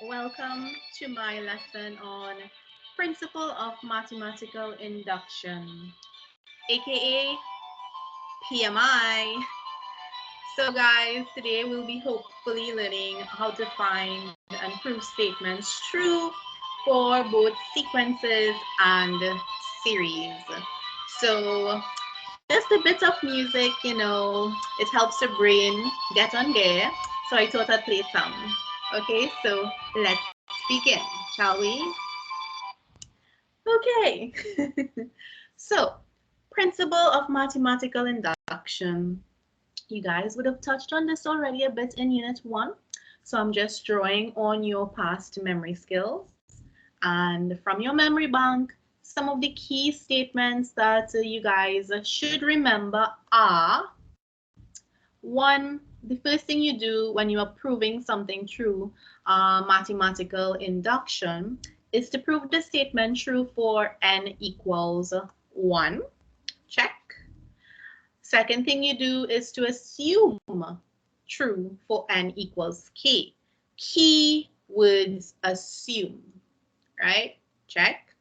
Welcome to my lesson on Principle of Mathematical Induction, aka PMI. So guys, today we'll be hopefully learning how to find and prove statements true for both sequences and series. So just a bit of music, it helps the brain get on gear. So I thought I'd play some. Okay, so let's begin, shall we? Okay. So, principle of mathematical induction. You guys would have touched on this already a bit in Unit 1. So I'm just drawing on your past memory skills. And from your memory bank, some of the key statements that you guys should remember are: one, the first thing you do when you are proving something true, mathematical induction, is to prove the statement true for n equals 1. Check. Second thing you do is to assume true for n equals k. Key words assume, right? Check.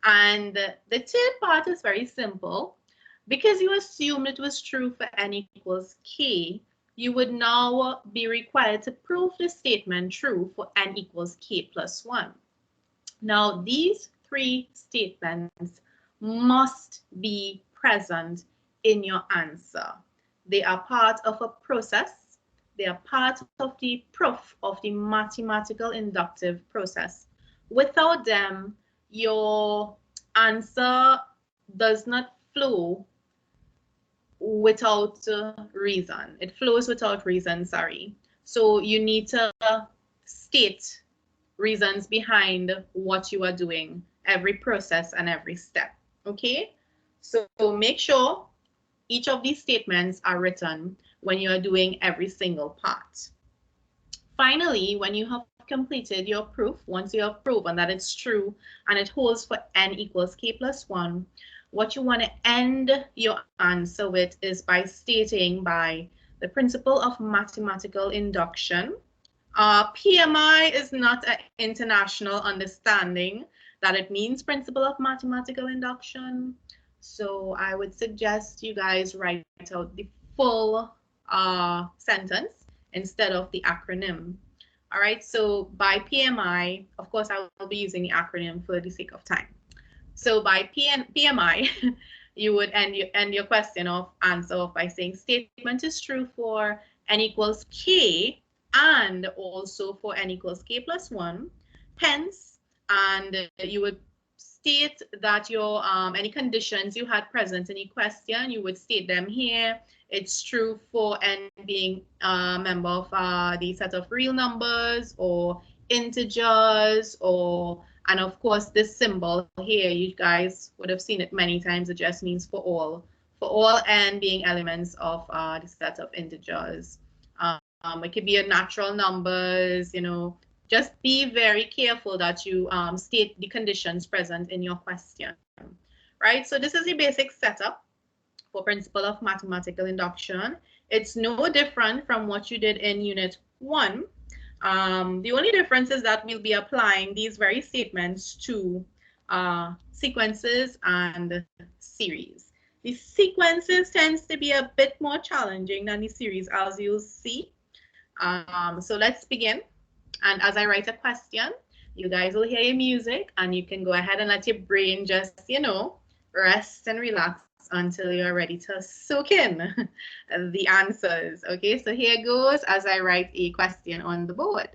And the third part is very simple. Because you assumed it was true for n equals k, you would now be required to prove the statement true for n equals k plus 1. Now, these three statements must be present in your answer. They are part of a process. They are part of the proof of the mathematical inductive process. Without them, your answer does not flow without reason. It flows without reason, sorry. So you need to state reasons behind what you are doing, every process and every step, okay? So make sure each of these statements are written when you are doing every single part. Finally, when you have completed your proof, once you have proven that it's true and it holds for n equals k plus 1, what you want to end your answer with is by stating by the principle of mathematical induction. PMI is not an international understanding that it means principle of mathematical induction. So I would suggest you guys write out the full sentence instead of the acronym. All right, so by PMI, of course, I will be using the acronym for the sake of time. So by PMI, you would end your question of answer off by saying statement is true for n equals k and also for n equals k plus 1. Hence, and you would state that your any conditions you had present in the question, you would state them here. It's true for n being a member of the set of real numbers or integers, or and of course this symbol here, you guys would have seen it many times. It just means for all n being elements of the set of integers. It could be a natural numbers, just be very careful that you state the conditions present in your question, right? So this is the basic setup for principle of mathematical induction. It's no different from what you did in Unit 1. The only difference is that we'll be applying these very statements to sequences and series. The sequences tends to be a bit more challenging than the series, as you'll see. So let's begin. And as I write a question, you guys will hear your music and you can go ahead and let your brain just, rest and relax until you're ready to soak in the answers. Okay, so here goes as I write a question on the board.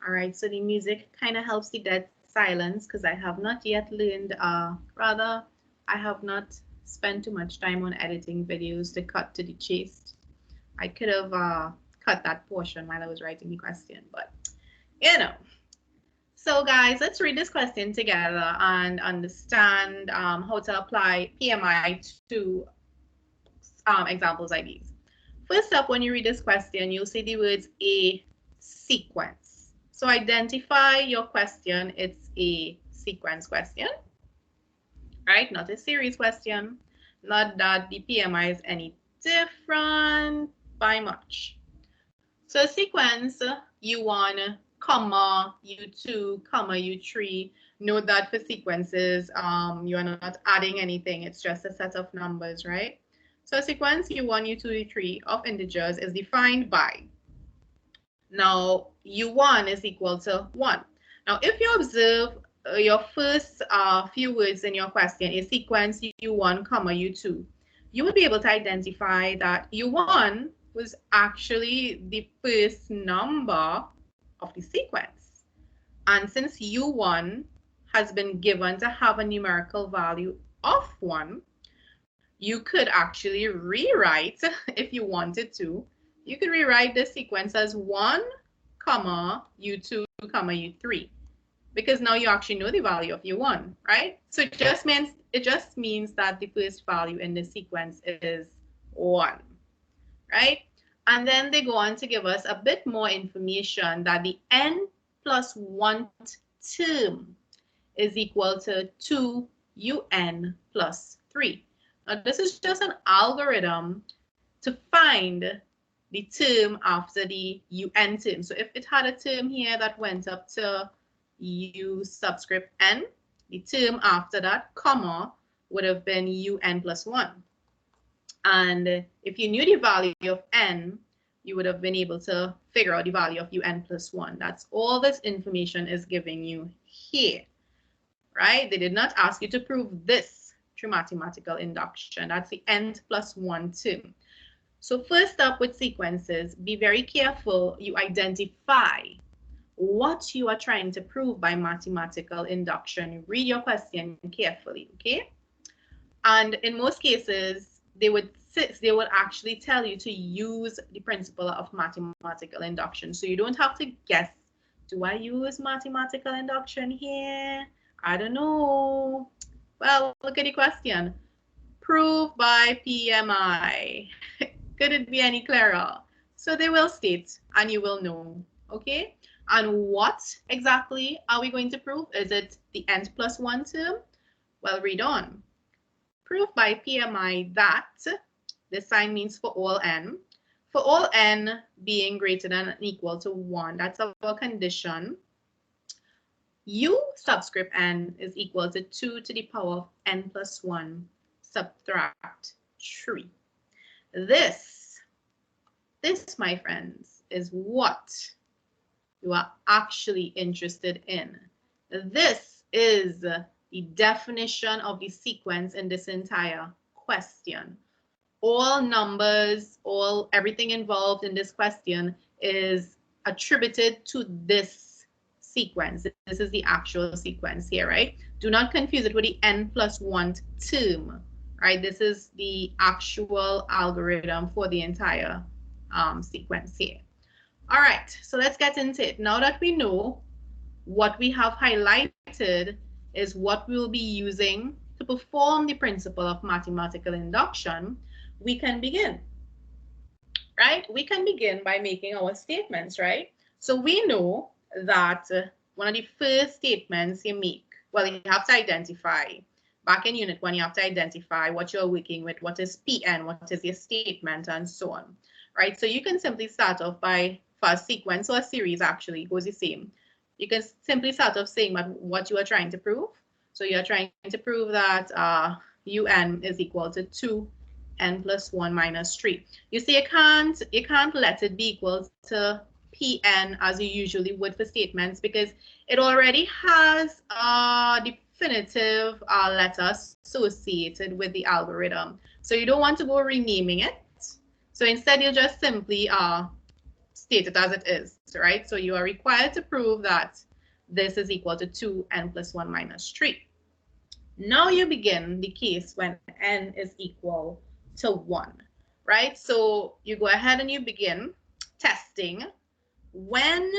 All right, so the music kind of helps the dead silence because I have not yet learned, rather, I have not spent too much time on editing videos to cut to the chase. I could have cut that portion while I was writing the question, but you know. So guys, let's read this question together and understand how to apply PMI to examples like these. First up, when you read this question, you'll see the words a sequence. So identify your question. It's a sequence question, right? Not a series question. Not that the PMI is any different by much. So a sequence, U1, comma, U2, comma, U3. Note that for sequences, you are not adding anything. It's just a set of numbers, right? So a sequence U1, U2, U3 of integers is defined by, now U1 is equal to 1. Now if you observe your first few words in your question, a sequence U1, comma, U2, you will be able to identify that U1 was actually the first number of the sequence. And since U1 has been given to have a numerical value of 1, you could actually rewrite, if you wanted to, you could rewrite the sequence as 1, comma, U2, comma, U3, because now you actually know the value of U1, right? So it just means that the first value in the sequence is 1, right? And then they go on to give us a bit more information that the n plus 1 term is equal to 2un plus 3. Now, this is just an algorithm to find the term after the un term. So if it had a term here that went up to u subscript n, the term after that, comma, would have been un plus 1. And if you knew the value of n, you would have been able to figure out the value of un plus 1. That's all this information is giving you here, right? They did not ask you to prove this through mathematical induction. That's the n plus 1 term. So first up with sequences, be very careful you identify what you are trying to prove by mathematical induction. Read your question carefully, okay? And in most cases, they would actually tell you to use the principle of mathematical induction. So you don't have to guess, do I use mathematical induction here? I don't know. Well, look at the question. Prove by PMI. Could it be any clearer? So they will state and you will know, okay? And what exactly are we going to prove? Is it the n plus 1 term? Well, read on. Prove by PMI that, this sign means for all n being greater than or equal to 1, that's our condition, u subscript n is equal to 2 to the power of n plus 1 subtract 3. This, my friends, is what you are actually interested in. This is the definition of the sequence in this entire question. All numbers, everything involved in this question is attributed to this sequence. This is the actual sequence here, right? Do not confuse it with the n plus 1 term, right? This is the actual algorithm for the entire sequence here. All right, so let's get into it. Now that we know what we have highlighted is what we'll be using to perform the principle of mathematical induction, we can begin, right? We can begin by making our statements, right? So we know that one of the first statements you make, well, you have to identify, back in Unit 1, you have to identify what you're working with, what is PN, what is your statement, and so on, right? So you can simply start off by, for a sequence or a series actually goes the same. You can simply start off saying what you are trying to prove. So you are trying to prove that un is equal to 2n plus 1 minus 3. You see, you can't let it be equal to pn as you usually would for statements because it already has a definitive letter associated with the algorithm. So you don't want to go renaming it. So instead, you just simply state it as it is. right? So you are required to prove that this is equal to 2n plus 1 minus 3. Now you begin the case when n is equal to 1, right? So you go ahead and you begin testing when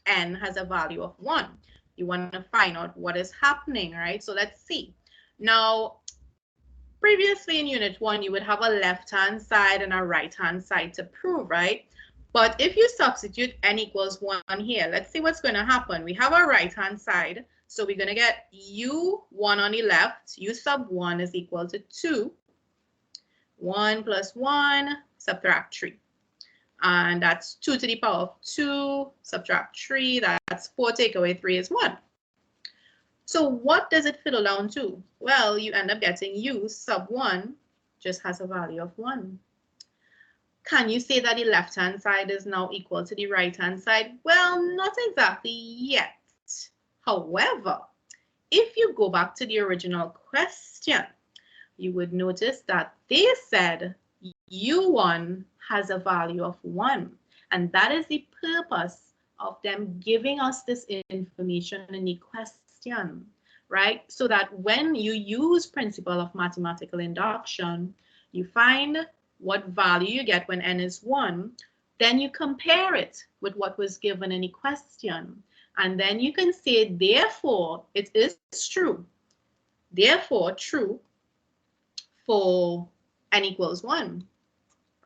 n has a value of 1. You want to find out what is happening, right? So let's see. Now, previously in Unit 1, you would have a left-hand side and a right-hand side to prove, right? But if you substitute n equals 1 here, let's see what's going to happen. We have a right-hand side, so we're going to get u1 on the left. U sub 1 is equal to 2. 1 plus 1, subtract 3. And that's 2 to the power of 2, subtract 3. That's 4, take away 3 is 1. So what does it fiddle down to? Well, you end up getting u sub 1 just has a value of 1. Can you say that the left-hand side is now equal to the right-hand side? Well, not exactly yet. However, if you go back to the original question, you would notice that they said u1 has a value of 1. And that is the purpose of them giving us this information in the question, right? So that when you use principle of mathematical induction, you find what value you get when n is 1, then you compare it with what was given in the question. And then you can say, therefore, it is true. Therefore, true for n equals 1,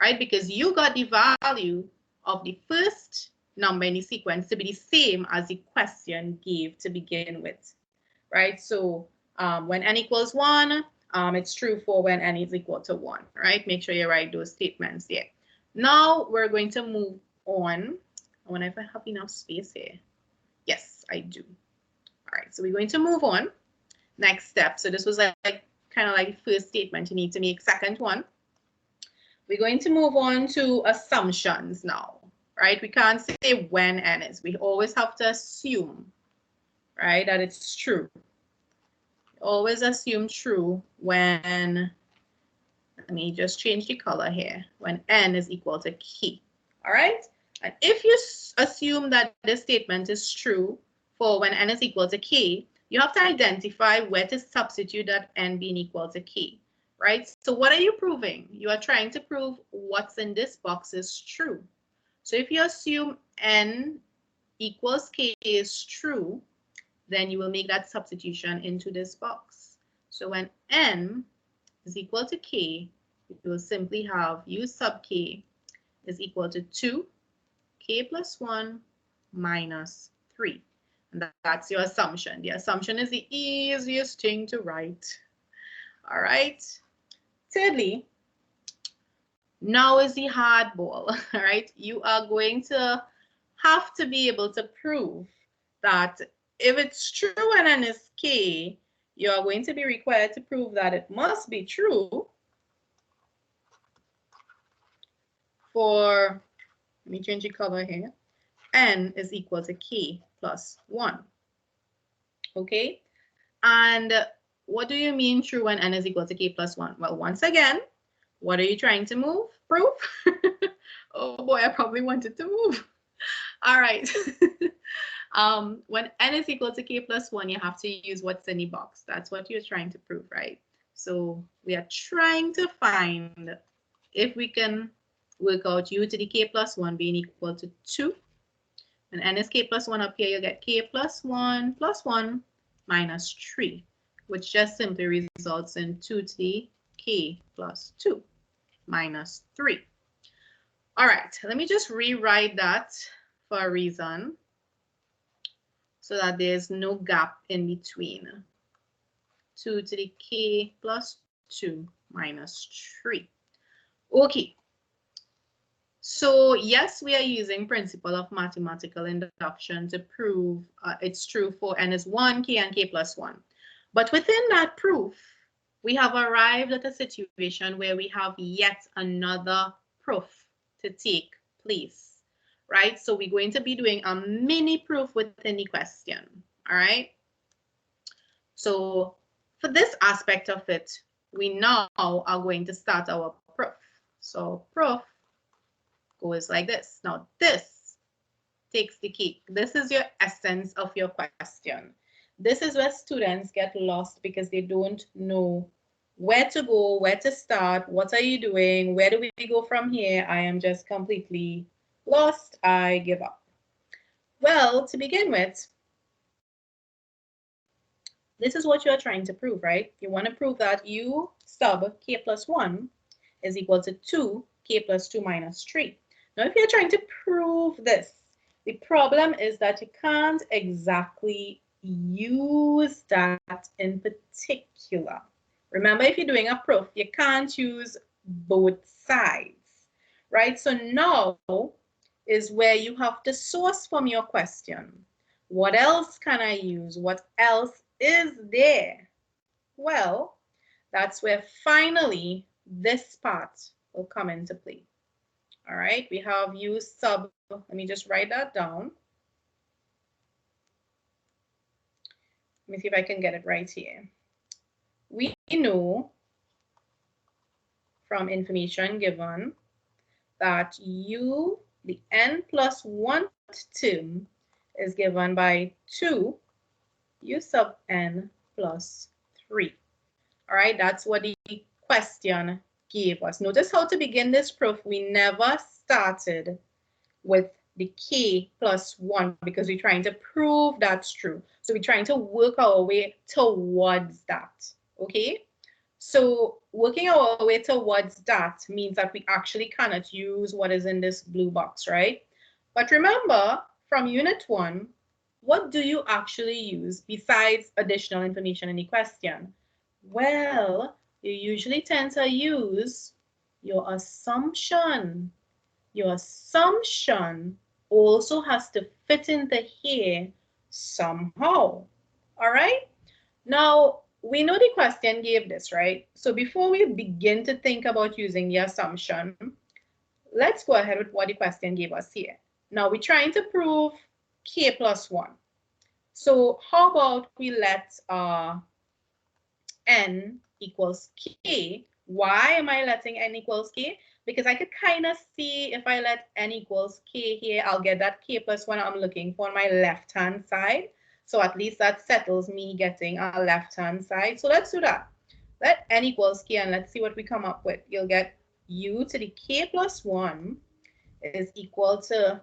right? Because you got the value of the first number in the sequence to be the same as the question gave to begin with, right? So when n equals 1, it's true for when n is equal to 1, right? Make sure you write those statements there. Now we're going to move on. I wonder if I have enough space here. Yes, I do. All right, so we're going to move on. Next step. So this was like kind of like the first statement you need to make. Second one. We're going to move on to assumptions now, right? We can't say when n is. We always have to assume, right, that it's true. Always assume true when, let me just change the color here, when n is equal to k, all right? And if you assume that this statement is true for when n is equal to k, you have to identify where to substitute that n being equal to k, right? So what are you proving? You are trying to prove what's in this box is true. So if you assume n equals k is true, then you will make that substitution into this box. So when n is equal to k, you will simply have u sub k is equal to 2, k plus 1 minus 3. And that's your assumption. The assumption is the easiest thing to write. All right. Thirdly, now is the hard ball. All right. You are going to have to be able to prove that if it's true when n is k, you are going to be required to prove that it must be true for, let me change the color here, n is equal to k plus 1. Okay, and what do you mean true when n is equal to k plus 1? Well, once again, what are you trying to prove? Oh boy, I probably wanted to move. All right. When n is equal to k plus 1, you have to use what's in the box. That's what you're trying to prove, right? So we are trying to find if we can work out u to the k plus 1 being equal to 2. When n is k plus 1 up here, you get k plus 1 minus 3, which just simply results in 2 to the k plus 2 minus 3. All right, let me just rewrite that for a reason so that there's no gap in between. 2 to the k plus 2 minus 3. Okay. So yes, we are using principle of mathematical induction to prove it's true for n is 1, k and k plus 1. But within that proof, we have arrived at a situation where we have yet another proof to take place, right? So we're going to be doing a mini proof within the question, all right? So for this aspect of it, we now are going to start our proof. So proof goes like this. Now this takes the cake. This is your essence of your question. This is where students get lost because they don't know where to go, where to start, what are you doing, where do we go from here? I am just completely lost. I give up. Well, to begin with, this is what you're trying to prove, right? You want to prove that u sub k plus 1 is equal to 2k plus 2 minus 3. Now, if you're trying to prove this, the problem is that you can't exactly use that in particular. Remember, if you're doing a proof, you can't use both sides, right? So now is where you have to source from your question. What else can I use? What else is there? Well, that's where finally this part will come into play. All right, we have u sub, let me just write that down. Let me see if I can get it right here. We know from information given that u, the n plus 1 term, is given by 2 u sub n plus 3. All right, that's what the question gave us. Notice how to begin this proof, we never started with the k plus 1 because we're trying to prove that's true. So we're trying to work our way towards that, okay? So working our way towards that means that we actually cannot use what is in this blue box, right? But remember, from unit 1, what do you actually use besides additional information in the question? Well, you usually tend to use your assumption. Your assumption also has to fit into here somehow. All right? Now, we know the question gave this, right? So before we begin to think about using the assumption, let's go ahead with what the question gave us here. Now, we're trying to prove k plus 1. So how about we let n equals k. Why am I letting n equals k? Because I could kind of see if I let n equals k here, I'll get that k plus 1 I'm looking for on my left-hand side. So at least that settles me getting a left-hand side. So let's do that. Let n equals k and let's see what we come up with. You'll get u to the k plus 1 is equal to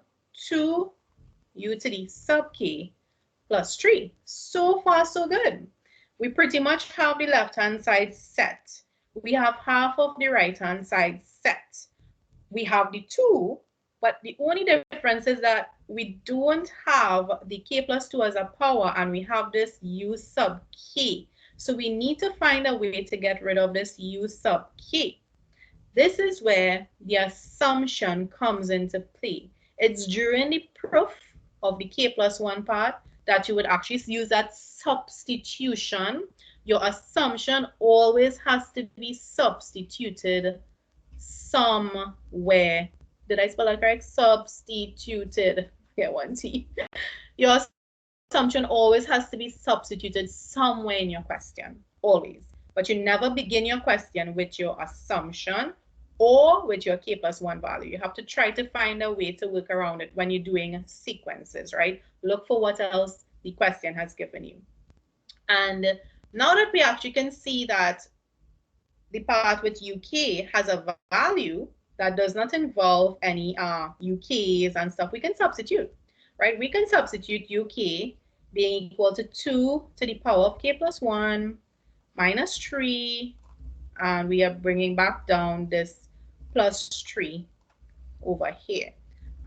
2 u to the sub k plus 3. So far, so good. We pretty much have the left-hand side set. We have half of the right-hand side set. We have the 2, but the only difference is that we don't have the k plus 2 as a power, and we have this u sub k. So we need to find a way to get rid of this u sub k. This is where the assumption comes into play. It's during the proof of the k plus 1 part that you would actually use that substitution. Your assumption always has to be substituted somewhere. Did I spell that correct? Substituted. Yeah, one T. Your assumption always has to be substituted somewhere in your question, always. But you never begin your question with your assumption or with your k plus 1 value. You have to try to find a way to work around it when you're doing sequences, right? Look for what else the question has given you. And now that we actually can see that the part with UK has a value that does not involve any UKs and stuff, we can substitute, right? We can substitute UK being equal to 2 to the power of k plus 1 minus 3, and we are bringing back down this plus 3 over here.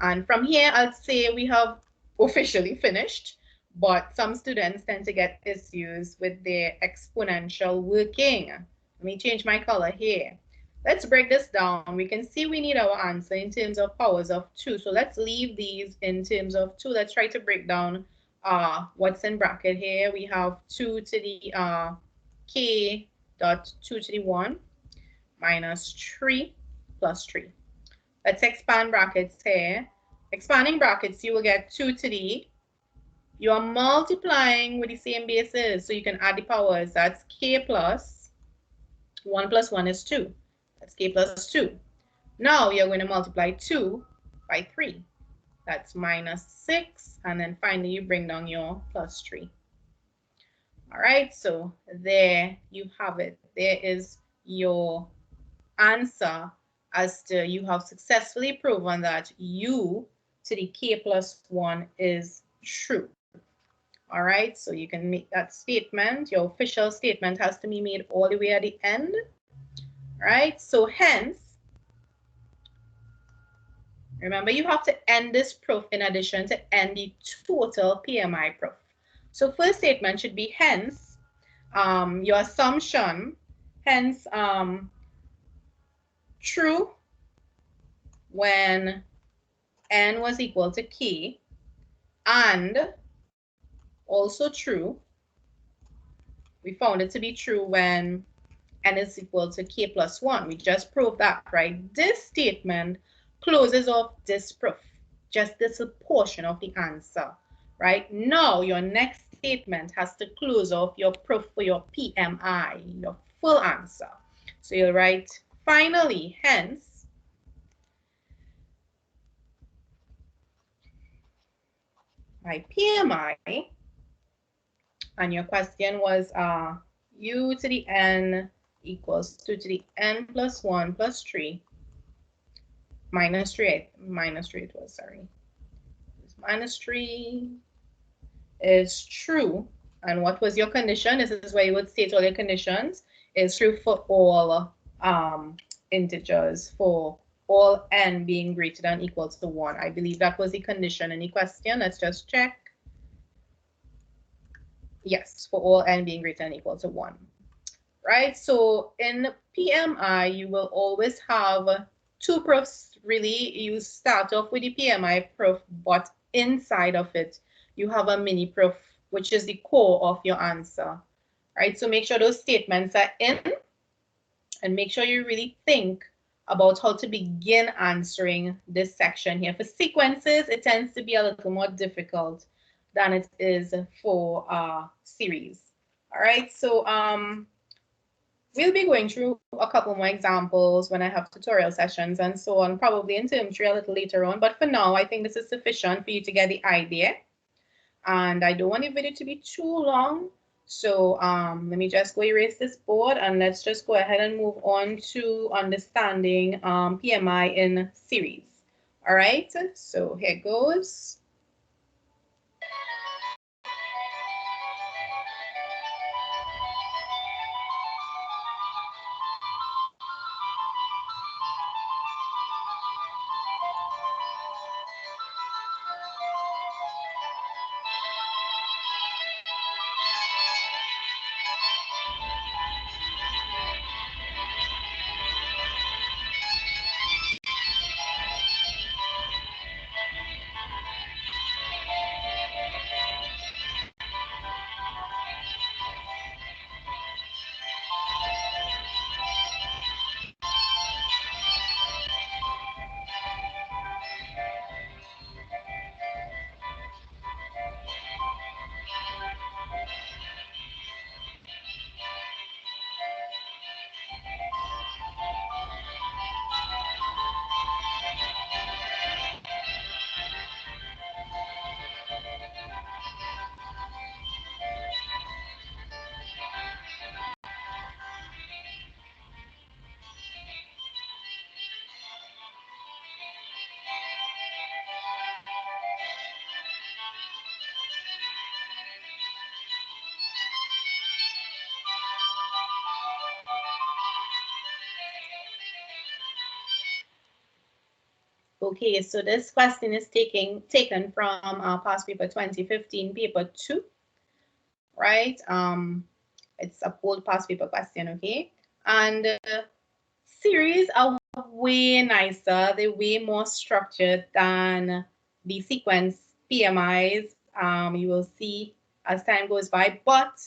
And from here, I'll say we have officially finished, but some students tend to get issues with their exponential working. Let me change my color here. Let's break this down. We can see we need our answer in terms of powers of 2. So let's leave these in terms of 2. Let's try to break down what's in bracket here. We have 2 to the k dot 2 to the 1 minus 3 plus 3. Let's expand brackets here. Expanding brackets, you will get 2 to the, you are multiplying with the same bases, so you can add the powers. That's k plus 1 plus 1 is 2. That's k plus 2. Now you're going to multiply 2 by 3. That's minus 6. And then finally, you bring down your plus 3. All right, so there you have it. There is your answer as to you have successfully proven that u to the k plus 1 is true. All right, so you can make that statement. Your official statement has to be made all the way at the end. Right, so hence, remember you have to end this proof in addition to end the total PMI proof. So first statement should be hence, your assumption, hence true when n was equal to k, and also true, we found it to be true when n is equal to k plus 1. We just proved that, right? This statement closes off this proof, just this portion of the answer, right? Now, your next statement has to close off your proof for your PMI, your full answer. So you'll write, finally, hence, my PMI, and your question was u to the n equals 2 to the n plus 1 plus 3 minus 3 it was, sorry. Minus 3 is true. And what was your condition? This is where you would state all your conditions. Is true for all integers, for all n being greater than or equal to 1. I believe that was the condition in the question. Let's just check. Yes, for all n being greater than or equal to 1. Right? So in PMI, you will always have two proofs. Really, you start off with the PMI proof, but inside of it, you have a mini proof, which is the core of your answer. Right? So make sure those statements are in, and make sure you really think about how to begin answering this section here. For sequences, it tends to be a little more difficult than it is for series. All right, so we'll be going through a couple more examples when I have tutorial sessions and so on, probably in term 3 a little later on. But for now, I think this is sufficient for you to get the idea. And I don't want the video to be too long. So let me just go erase this board and let's just go ahead and move on to understanding PMI in series. All right, so here goes. Okay, so this question is taken from past paper 2015, paper 2, right? It's a old past paper question, okay? And series are way nicer, they're way more structured than the sequence PMIs. You will see as time goes by, but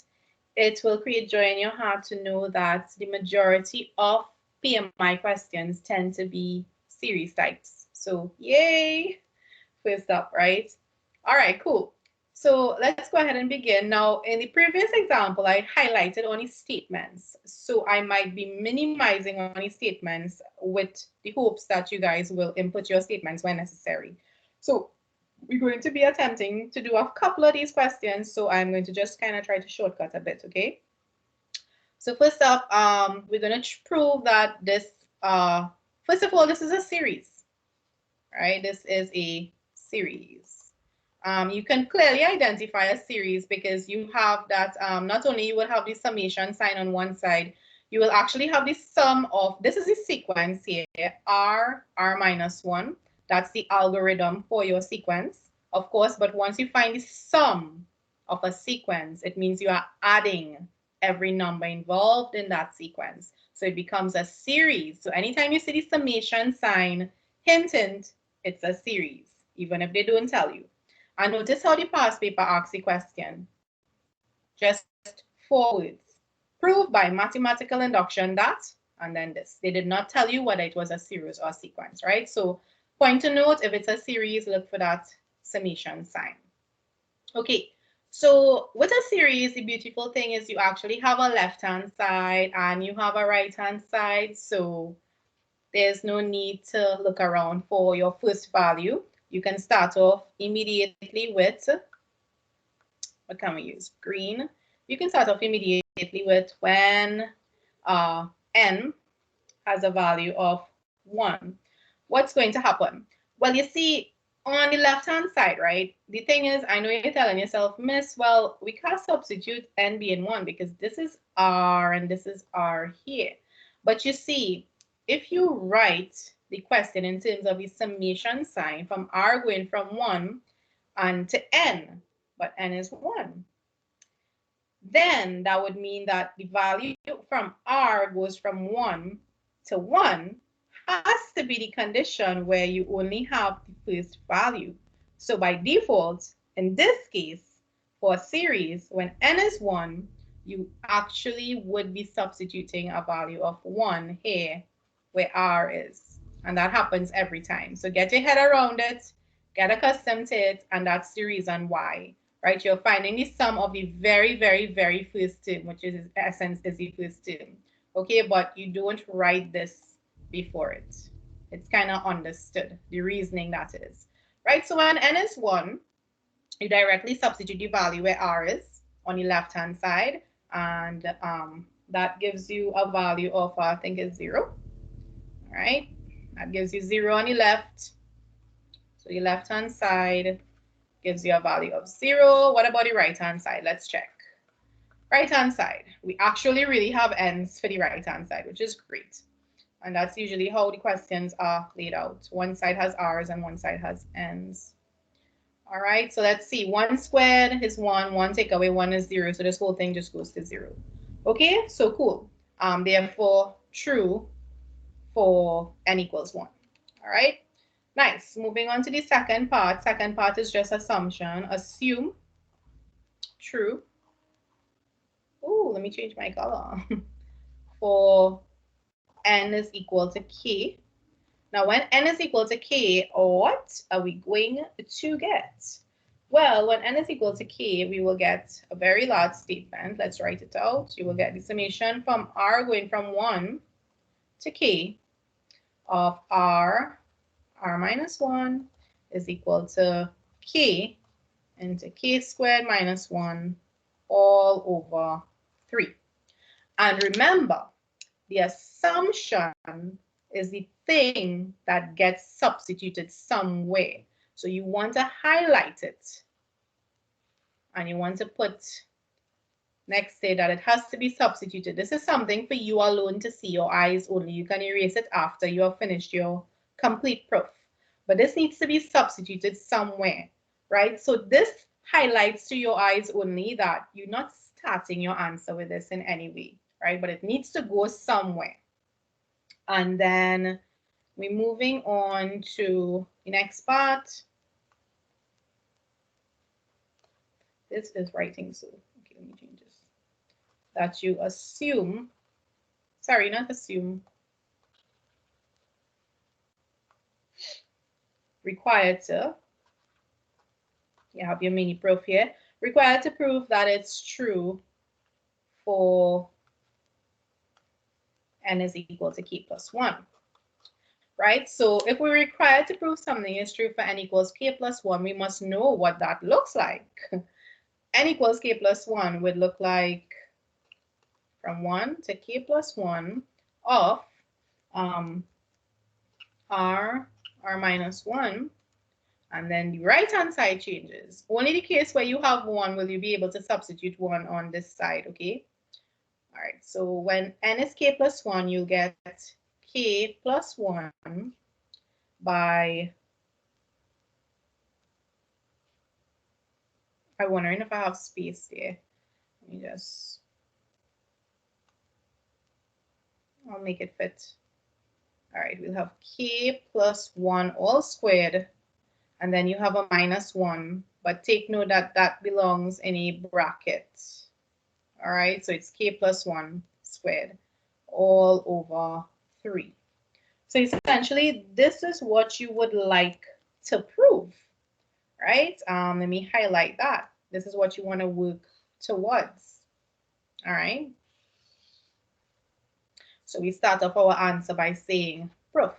it will create joy in your heart to know that the majority of PMI questions tend to be series types. So yay, first up, right? All right, cool. So let's go ahead and begin. Now, in the previous example, I highlighted only statements. So I might be minimizing only statements with the hopes that you guys will input your statements when necessary. So we're going to be attempting to do a couple of these questions. So I'm going to just kind of try to shortcut a bit, okay? So first up, we're going to prove that this, first of all, this is a series, right? This is a series. You can clearly identify a series because you have that, not only you will have the summation sign on one side, you will actually have the sum of, this is the sequence here, r minus 1. That's the algorithm for your sequence, of course, but once you find the sum of a sequence, it means you are adding every number involved in that sequence. So it becomes a series. So anytime you see the summation sign, hint, hint, it's a series, even if they don't tell you. And notice how the past paper asks the question. Just 4 words. Prove by mathematical induction that, and then this. They did not tell you whether it was a series or a sequence, right? So point to note, if it's a series, look for that summation sign. Okay, so with a series, the beautiful thing is you actually have a left-hand side and you have a right-hand side. So there's no need to look around for your first value. You can start off immediately with, what can we use? Green. You can start off immediately with when n has a value of 1. What's going to happen? Well, you see, on the left-hand side, right? The thing is, I know you're telling yourself, Miss, well, we can't substitute n being 1 because this is r and this is r here. But you see, if you write the question in terms of the summation sign from r going from 1 and to n, but n is 1, then that would mean that the value from r goes from 1 to 1 has to be the condition where you only have the first value. So by default, in this case, for a series, when n is 1, you actually would be substituting a value of 1 here where r is. And that happens every time. So get your head around it, get accustomed to it, and that's the reason why. Right, you're finding the sum of the very, very, very first term, which is in essence is the first term. Okay, but you don't write this before it. It's kind of understood, the reasoning that is. Right, so when n is 1, you directly substitute the value where r is on the left-hand side, and that gives you a value of, I think it's 0. All right, that gives you 0 on the left. So the left-hand side gives you a value of 0. What about the right-hand side? Let's check. Right-hand side, we actually really have n's for the right-hand side, which is great. And that's usually how the questions are laid out. One side has r's and one side has n's. All right, so let's see. 1 squared is 1. 1 take away 1 is 0. So this whole thing just goes to 0. Okay, so cool. Therefore, true for n equals 1. All right. Nice. Moving on to the second part. Second part is just assumption. Assume true. Oh, let me change my color. For n is equal to k. Now, when n is equal to k, what are we going to get? Well, when n is equal to k, we will get a very large statement. Let's write it out. You will get the summation from r going from 1 to k of r minus 1 is equal to k into k squared minus 1 all over 3. And remember, the assumption is the thing that gets substituted somewhere. So you want to highlight it. And you want to put next to it that it has to be substituted. This is something for you alone to see, your eyes only. You can erase it after you have finished your complete proof. But this needs to be substituted somewhere, right? So this highlights to your eyes only that you're not starting your answer with this in any way, right? But it needs to go somewhere. And then we're moving on to the next part. This is writing, so okay, let me change this. That you assume, sorry, not assume, required to You have your mini proof here. Required to prove that it's true for n is equal to k plus 1. Right? So if we're required to prove something is true for n equals k plus 1, we must know what that looks like. N equals k plus 1 would look like from 1 to k plus 1 of r minus 1, and then the right-hand side changes. Only the case where you have 1 will you be able to substitute 1 on this side, okay? All right, so when n is k plus 1, you'll get k plus 1 by, I'm wondering if I have space there. Let me just, I'll make it fit. All right, we'll have k plus 1 all squared, and then you have a minus 1, but take note that that belongs in a bracket. All right, so it's k plus 1 squared all over 3. So essentially, this is what you would like to prove, right? Let me highlight that. This is what you want to work towards. All right. So we start off our answer by saying proof.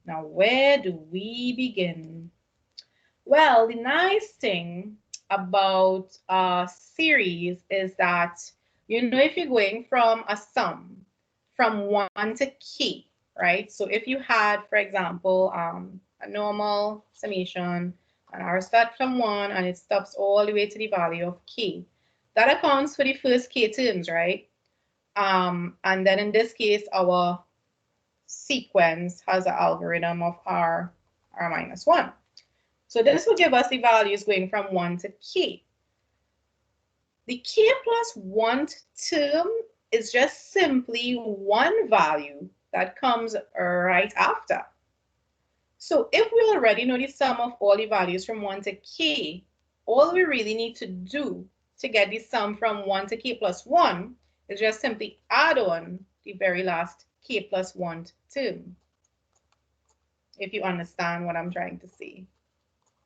Now, where do we begin? Well, the nice thing about a series is that, you know, if you're going from a sum from 1 to k, right? So if you had, for example, a normal summation, and R starts from 1 and it stops all the way to the value of k, that accounts for the first k terms, right? And then in this case, our sequence has an algorithm of r minus 1. So this will give us the values going from 1 to k. The k plus 1 term is just simply one value that comes right after. So if we already know the sum of all the values from 1 to k, all we really need to do to get the sum from 1 to k plus 1 is just simply add on the very last k plus 1 term, if you understand what I'm trying to say,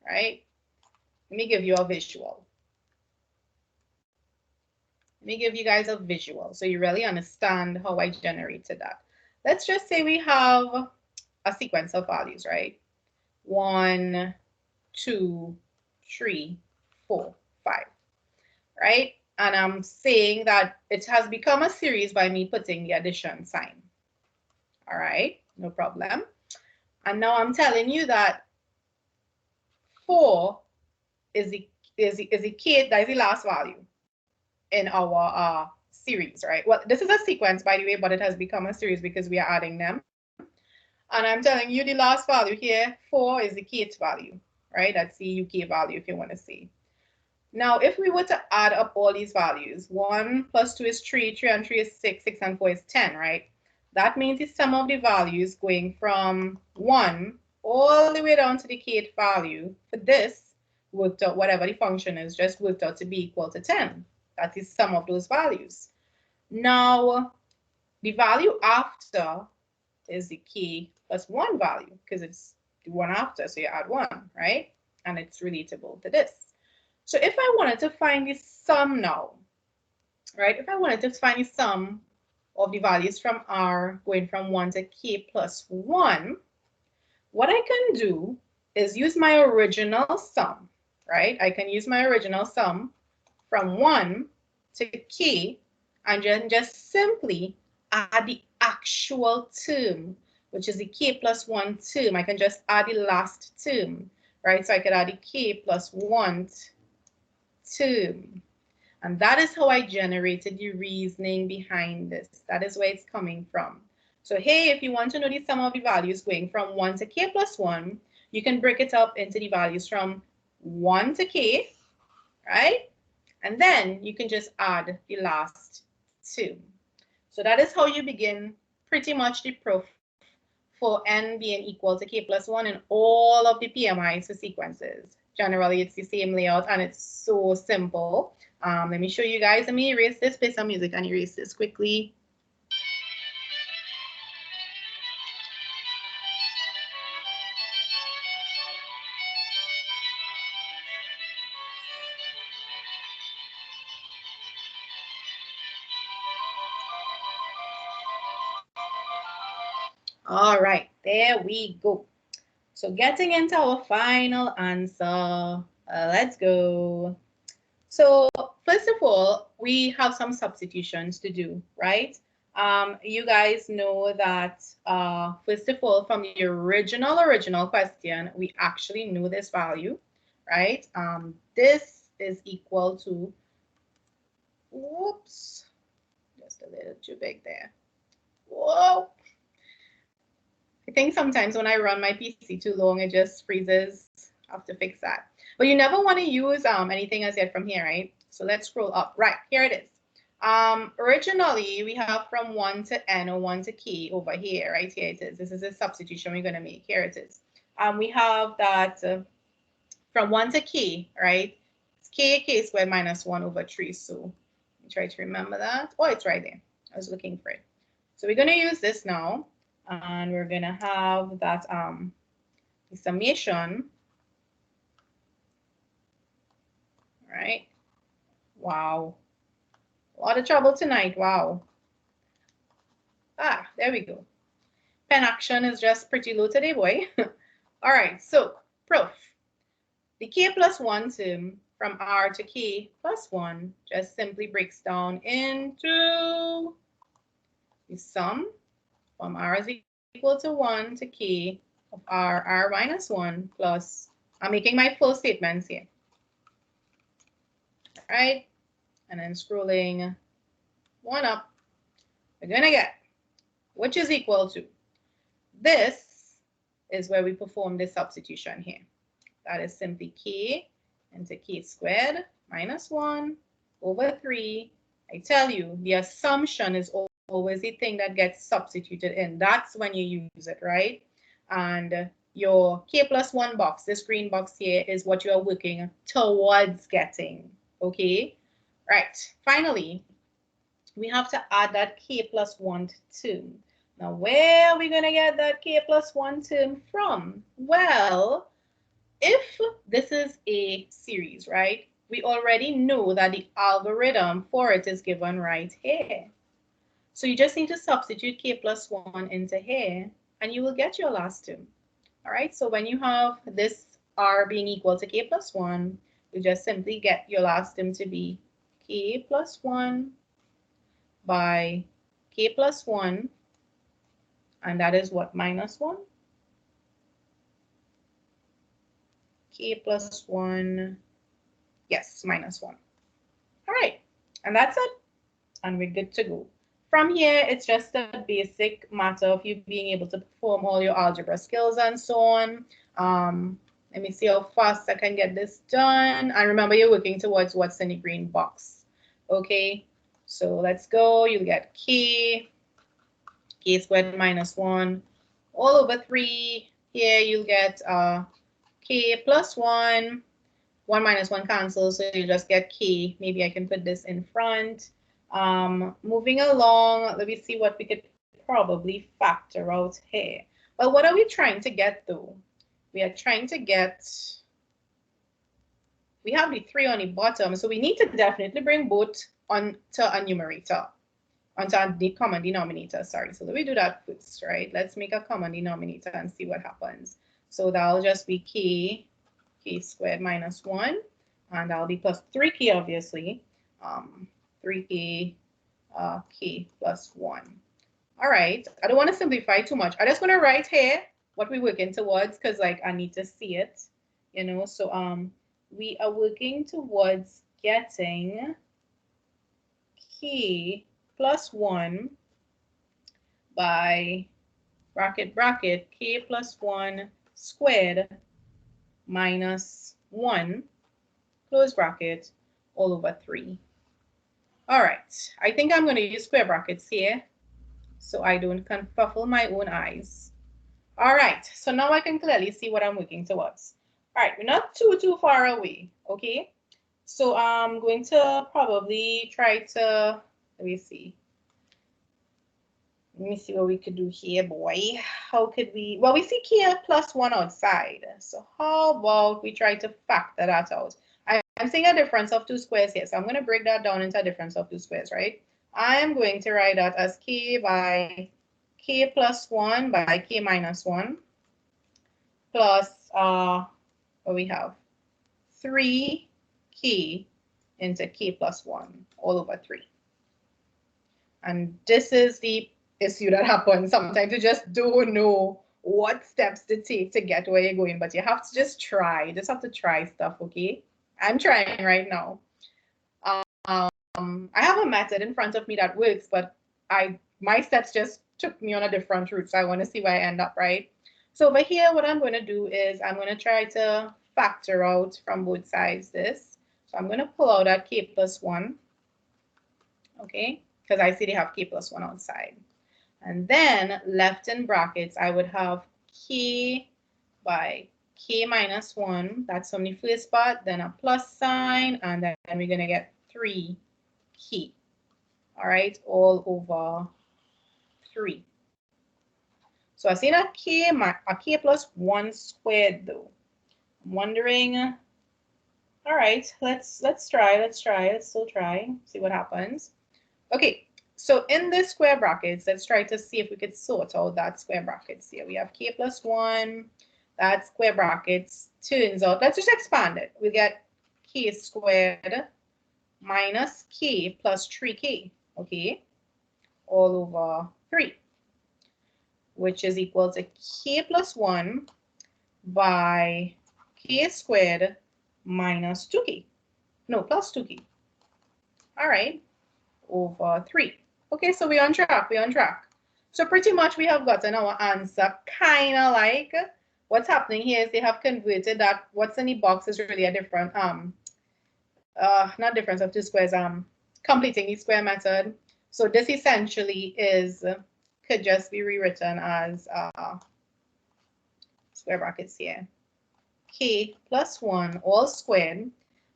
right? Let me give you a visual. Let me give you guys a visual so you really understand how I generated that. Let's just say we have a sequence of values, right? 1, 2, 3, 4, 5, right? And I'm saying that it has become a series by me putting the addition sign. All right, no problem. And now I'm telling you that 4 is the k, that is the last value in our series, right? Well, this is a sequence, by the way, but it has become a series because we are adding them. And I'm telling you the last value here, 4 is the kth value, right? That's the UK value if you want to see. Now, if we were to add up all these values, 1 plus 2 is 3, 3 and 3 is 6, 6 and 4 is 10, right? That means the sum of the values going from 1 all the way down to the kth value for this worked out, whatever the function is, just worked out to be equal to 10. That is sum of those values. Now, the value after is the k plus 1 value because it's the one after, so you add 1, right? And it's relatable to this. So if I wanted to find the sum now, right? If I wanted to find the sum of the values from r going from 1 to k plus 1, what I can do is use my original sum, right? I can use my original sum from 1 to k and then just simply add the actual term, which is the k plus 1 term. I can just add the last term, right? So I could add the k plus 1 term. And that is how I generated the reasoning behind this. That is where it's coming from. So hey, if you want to know the sum of the values going from 1 to k plus 1, you can break it up into the values from 1 to k, right? And then you can just add the last 2. So that is how you begin pretty much the proof for n being equal to k plus 1 in all of the PMIs for sequences. Generally, it's the same layout and it's so simple. Let me show you guys. Let me erase this, play some music and erase this quickly. All right, there we go. So getting into our final answer, let's go. So first of all, we have some substitutions to do, right? You guys know that, first of all, from the original question, we actually knew this value, right? This is equal to, whoops, just a little too big there. Whoa. I think sometimes when I run my PC too long, it just freezes. I have to fix that. But you never want to use anything as yet from here, right? So let's scroll up. Right, here it is. Originally, we have from 1 to n or 1 to k over here, right? Here it is. This is a substitution we're going to make. Here it is. We have that from 1 to k, right? It's k squared minus 1 over 3. So let me try to remember that. Oh, it's right there. I was looking for it. So we're going to use this now. And we're going to have that summation. All right. Wow. A lot of trouble tonight. Wow. Ah, there we go. Pen action is just pretty low today, boy. All right. So proof. The k plus 1 term from r to k plus 1 just simply breaks down into the sum from r is equal to 1 to k of r minus 1 plus, I'm making my full statements here. All right, and then scrolling 1 up, we're going to get, which is equal to, this is where we perform this substitution here. That is simply k into k squared minus 1 over 3. I tell you, the assumption is always the thing that gets substituted in. That's when you use it, right? And your k plus 1 box, this green box here, is what you are working towards getting, okay? Right, finally, we have to add that k plus 1 term. Now, where are we going to get that k plus 1 term from? Well, if this is a series, right, we already know that the algorithm for it is given right here. So you just need to substitute k plus 1 into here, and you will get your last term. All right, so when you have this r being equal to k plus 1, you just simply get your last term to be k plus 1 by k plus 1, and that is what, minus 1? K plus 1, yes, minus 1. All right, and that's it, and we're good to go. From here, it's just a basic matter of you being able to perform all your algebra skills and so on. Let me see how fast I can get this done. And remember, you're working towards what's in the green box. Okay, so let's go. You'll get k squared minus 1 all over 3. Here you'll get k plus 1. 1 minus 1 cancels, so you just get k. Maybe I can put this in front. Moving along, let me see what we could probably factor out here. Well, what are we trying to get though? We are trying to get, we have the 3 on the bottom, so we need to definitely bring both onto a numerator, onto the common denominator, sorry. So let me do that first, right? Let's make a common denominator and see what happens. So that'll just be k squared minus 1, and that'll be plus 3k, obviously. 3k k plus 1. All right, I don't want to simplify too much. I just want to write here what we're working towards, because like I need to see it, you know. So we are working towards getting k plus 1 by bracket k plus 1 squared minus 1 close bracket all over 3. All right, I think I'm going to use square brackets here so I don't confuffle my own eyes. All right, so now I can clearly see what I'm working towards. All right, we're not too far away, okay? So I'm going to probably try to, let me see what we could do here, boy. How could we, well, we see k plus 1 outside. So how about we try to factor that out? I'm seeing a difference of 2 squares here, so I'm going to break that down into a difference of 2 squares, right? I am going to write that as k by k plus 1 by k minus 1 plus, what we have? 3k into k plus 1 all over 3. And this is the issue that happens. Sometimes you just don't know what steps to take to get where you're going, but you have to just try. You just have to try stuff, okay? I'm trying right now. I have a method in front of me that works, but my steps just took me on a different route, so I want to see where I end up, right? So over here, what I'm going to do is I'm going to try to factor out from both sides this. So I'm going to pull out that k plus 1, okay? Because I see they have k plus 1 outside. And then left in brackets, I would have k by k minus 1. That's from the first part, then a plus sign, and then we're going to get 3k. All right, all over 3. So I see a k plus 1 squared though. I'm wondering, all right, let's still try, see what happens. Okay, so in this square brackets, let's try to see if we could sort out that square brackets here. We have k plus 1, that square brackets turns out, let's just expand it. We get k squared minus k plus 3k, okay, all over 3, which is equal to k plus 1 by k squared minus 2k, no, plus 2k, all right, over 3. Okay, so we're on track, So pretty much we have gotten our answer, kind of like what's happening here is they have converted that what's in the box is really a different, not difference of two squares, completing the square method. So this essentially could just be rewritten as square brackets here. K plus 1 all squared,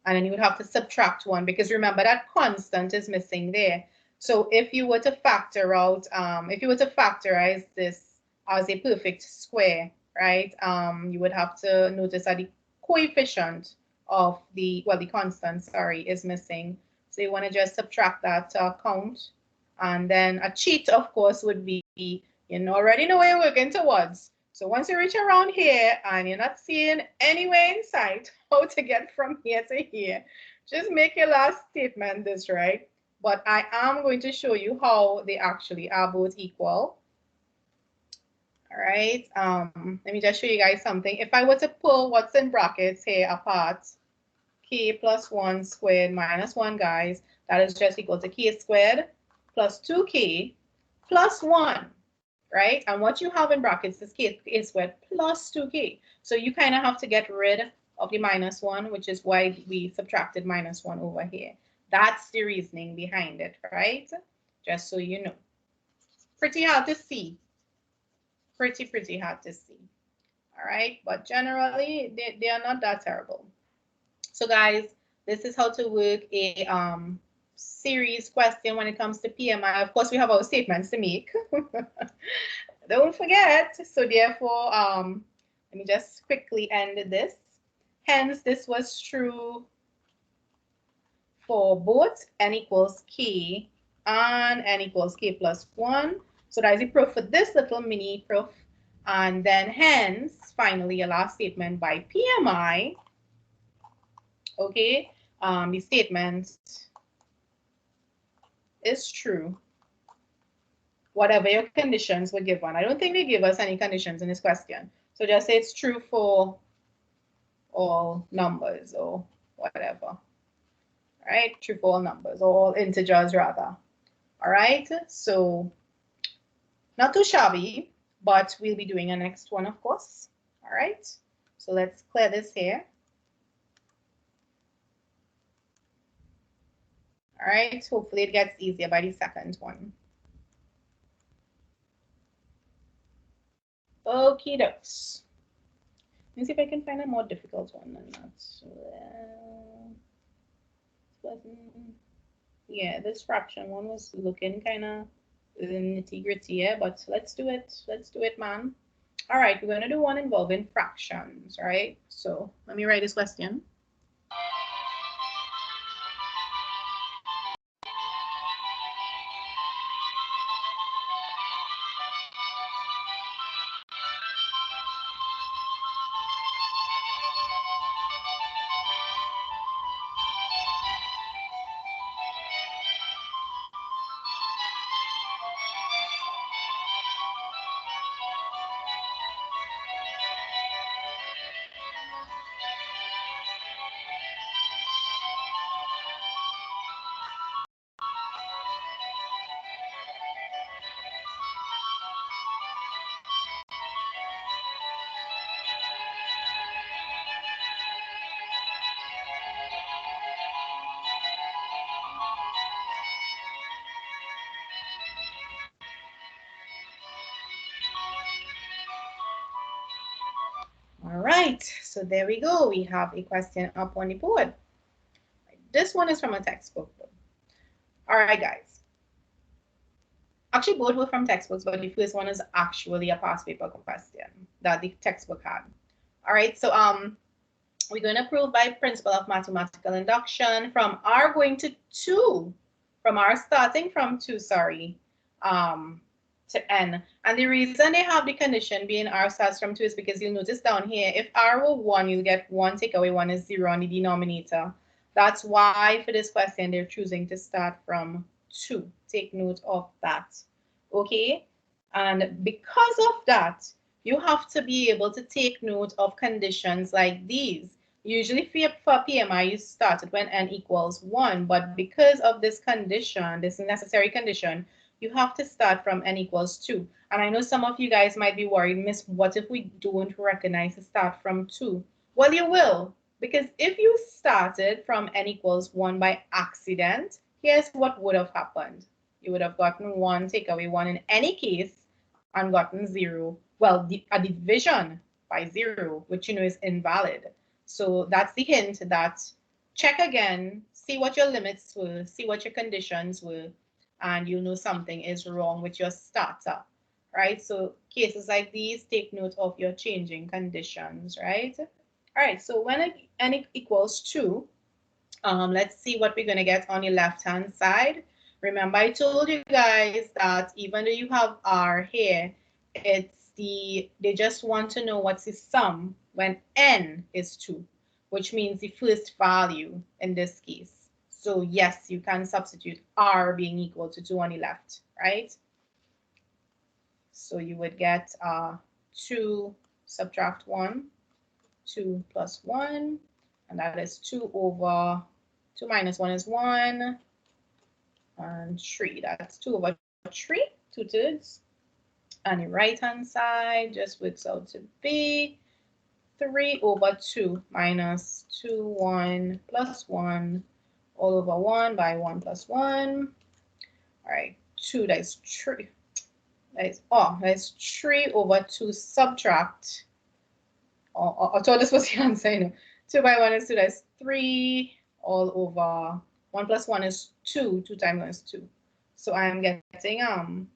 and then you would have to subtract 1 because remember that constant is missing there. So if you were to factor out, if you were to factorize this as a perfect square, right, you would have to notice that the coefficient of the constant, sorry, is missing. So you want to just subtract that to account. And then a cheat, of course, would be, you already know where you're working towards. So once you reach around here and you're not seeing anywhere in sight how to get from here to here, just make your last statement this, right? But I am going to show you how they actually are both equal. All right, let me just show you guys something. If I were to pull what's in brackets here apart, k plus 1 squared minus 1, guys, that is just equal to k squared plus 2k plus 1. Right? And what you have in brackets is k squared plus 2k. So you kind of have to get rid of the minus 1, which is why we subtracted minus 1 over here. That's the reasoning behind it, right? Just so you know. Pretty hard to see. Pretty hard to see. All right? But generally, they are not that terrible. So guys, this is how to work a series question when it comes to PMI. Of course, we have our statements to make. Don't forget. So therefore, let me just quickly end this. Hence, this was true for both n equals k and n equals k plus 1. So that is the proof for this little mini proof. And then hence, finally, a last statement by PMI. Okay, the statement is true. Whatever your conditions were given. I don't think they give us any conditions in this question. So just say it's true for all numbers or whatever. All right, true for all numbers, or all integers rather. All right, so not too shabby, but we'll be doing a next one, of course. All right, so let's clear this here. All right, hopefully it gets easier by the second one. Okie dokes. Let me see if I can find a more difficult one than that. Yeah, this fraction one was looking kind of nitty-gritty here, but let's do it. Let's do it, man. All right, we're going to do one involving fractions, right? So let me write this question. All right, so there we go. We have a question up on the board. This one is from a textbook. All right, guys. Actually, both were from textbooks, but the first one is actually a past paper question that the textbook had. All right, so we're going to prove by principle of mathematical induction from R going to 2, from R starting from 2, sorry, to N. And the reason they have the condition being R starts from 2 is because you'll notice down here, if R were 1, you'll get 1, take away 1 is 0 on the denominator. That's why for this question, they're choosing to start from 2. Take note of that. Okay? And because of that, you have to be able to take note of conditions like these. Usually for PMI, you start it when n equals 1, but because of this condition, this necessary condition, you have to start from n equals 2. And I know some of you guys might be worried, Miss, what if we don't recognize the start from 2? Well, you will, because if you started from n equals 1 by accident, here's what would have happened. You would have gotten 1, take away 1 in any case, and gotten 0. Well, a division by 0, which you know is invalid. So that's the hint that check again, see what your limits were, see what your conditions were, and you'll know something is wrong with your starter, right? So cases like these, take note of your changing conditions, right? All right, so when n equals 2, let's see what we're going to get on the left-hand side. Remember, I told you guys that even though you have R here, they just want to know what's the sum when n is 2, which means the first value in this case. So yes, you can substitute R being equal to 2 on the left, right? So you would get 2 subtract 1, 2 plus 1, and that is 2 over 2 minus 1 is 1, and 3. That's 2 over 3, 2/3. And the right-hand side just works out to be 3 over 2 minus 2, 1 plus 1, all over 1 by 1 plus 1. All right, 2, that is 3. That's 3 over 2 subtract. I thought this was the answer, you know. 2 by 1 is 2, that's 3, all over 1 plus 1 is 2, 2 times 1 is 2. So I'm getting,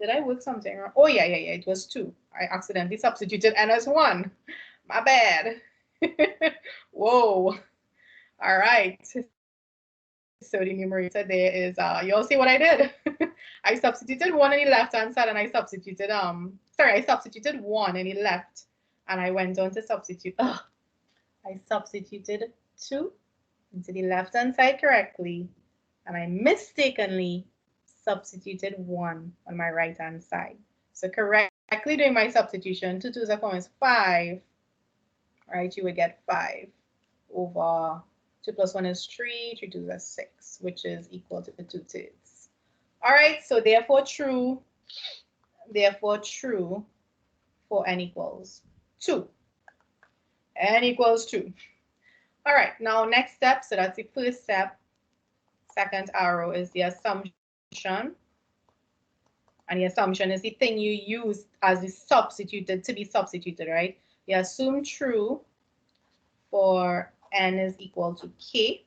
did I work something wrong? Oh, yeah, it was 2. I accidentally substituted n as 1. My bad. Whoa. All right. So the numerator there is, you'll see what I did. I substituted 1 in the left-hand side, and I substituted, I substituted 1 in the left, and I went on to substitute, I substituted 2 into the left-hand side correctly, and I mistakenly substituted 1 on my right-hand side. So correctly doing my substitution, 2 2s are form is 5, right? You would get 5 over 2 plus 1 is 3, 3 2s are 6, which is equal to 2/3. All right, so therefore true for n equals 2. N equals 2. All right, now next step, so that's the first step. Second arrow is the assumption. And the assumption is the thing you use as the substituted to be substituted, right? You assume true for n is equal to k.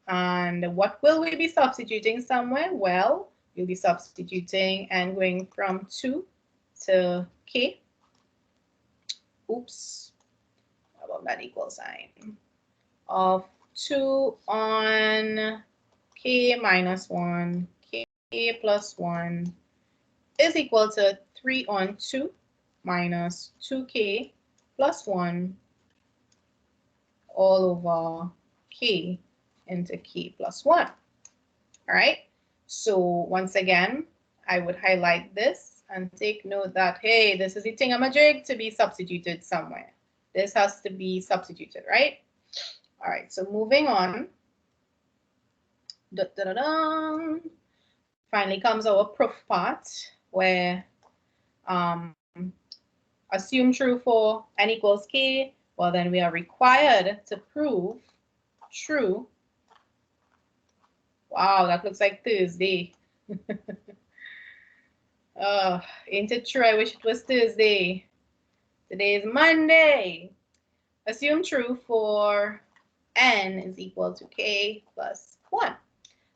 And what will we be substituting somewhere? Well, we'll be substituting n going from 2 to k. Oops. How about that equal sign? Of 2 on k minus 1, k plus 1 is equal to 3 on 2 minus 2k plus 1 all over k into k plus 1. All right, so once again, I would highlight this and take note that, hey, this is the thingamajig to be substituted somewhere. This has to be substituted, right? All right, so moving on. Finally comes our proof part, where assume true for n equals k. Well, then we are required to prove true. Wow, that looks like Thursday. Ain't it true? I wish it was Thursday. Today is Monday. Assume true for n is equal to k plus 1.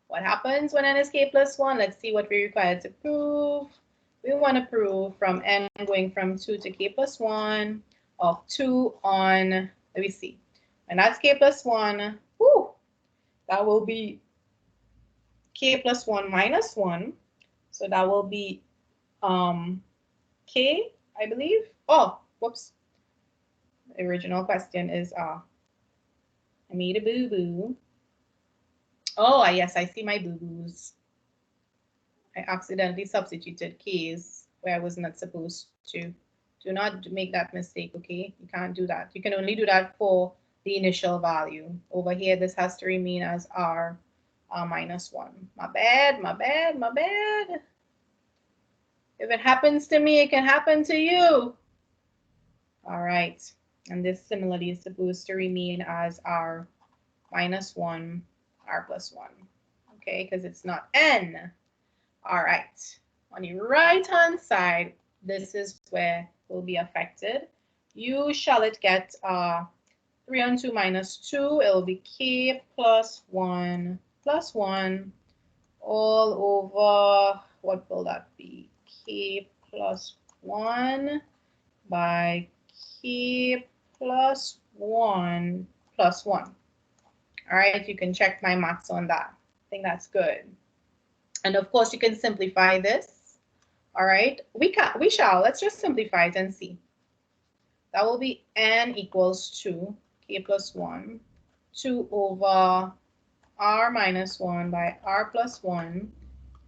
What happens when n is k plus 1? Let's see what we're required to prove. We want to prove from n going from 2 to k plus 1 of 2 on, let me see. And that's k plus 1. Whew, that will be k plus 1 minus 1. So that will be k, I believe. Oh, whoops. The original question is, I made a boo-boo. Oh, yes, I see my boo-boos. I accidentally substituted k's where I was not supposed to. Do not make that mistake, okay? You can't do that. You can only do that for the initial value. Over here, this has to remain as r minus 1. My bad, my bad, my bad. If it happens to me, it can happen to you. All right. And this similarly is supposed to remain as r minus 1, r plus 1. Okay, because it's not n. All right. On the right-hand side, this is where will be affected. You shall it get 3 on 2 minus 2. It will be k plus 1 all over, what will that be? K plus 1 by k plus 1 plus 1. All right, you can check my maths on that. I think that's good. And of course, you can simplify this. All right, we shall. Let's just simplify it and see. That will be n equals 2, k plus 1, 2 over r minus 1 by r plus 1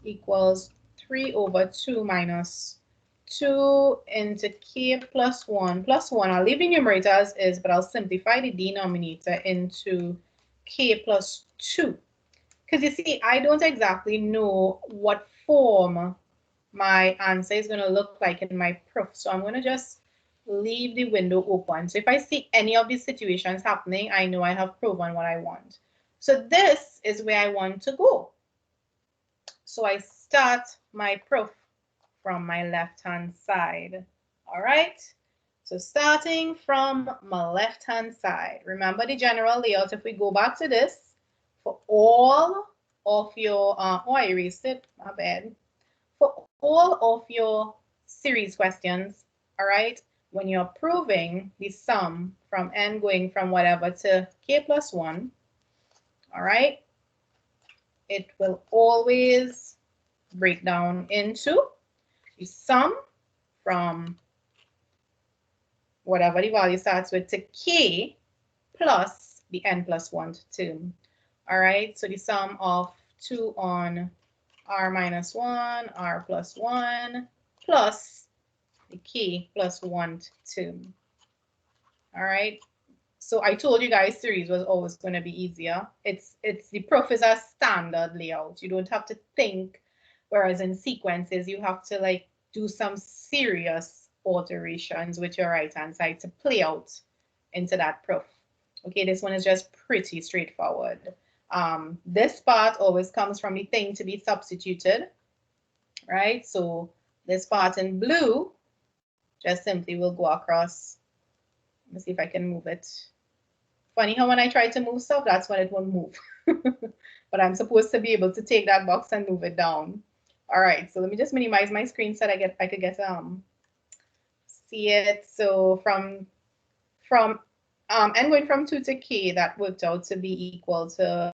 equals 3 over 2 minus 2 into k plus 1 plus 1. I'll leave the numerator as is, but I'll simplify the denominator into k plus 2. Because you see, I don't exactly know what form my answer is going to look like in my proof. So I'm going to just leave the window open. So if I see any of these situations happening, I know I have proven what I want. So this is where I want to go. So I start my proof from my left-hand side. All right. So starting from my left-hand side, remember the general layout. If we go back to this, for all of your, oh, I erased it, my bad. For all of your series questions, all right, when you're proving the sum from n going from whatever to k plus 1, all right, it will always break down into the sum from whatever the value starts with to k plus the n plus 1 term. All right, so the sum of 2 on r minus 1, r plus 1, plus the k plus 1 term. All right, so I told you guys series was always going to be easier. It's the proof is a standard layout. You don't have to think, whereas in sequences, you have to like do some serious alterations with your right-hand side to play out into that proof. Okay, this one is just pretty straightforward. This part always comes from the thing to be substituted, right? So this part in blue just simply will go across. Let me see if I can move it. Funny how when I try to move stuff, that's when it won't move. But I'm supposed to be able to take that box and move it down. All right, so let me just minimize my screen so that I could get see it. So from n going from 2 to k, that worked out to be equal to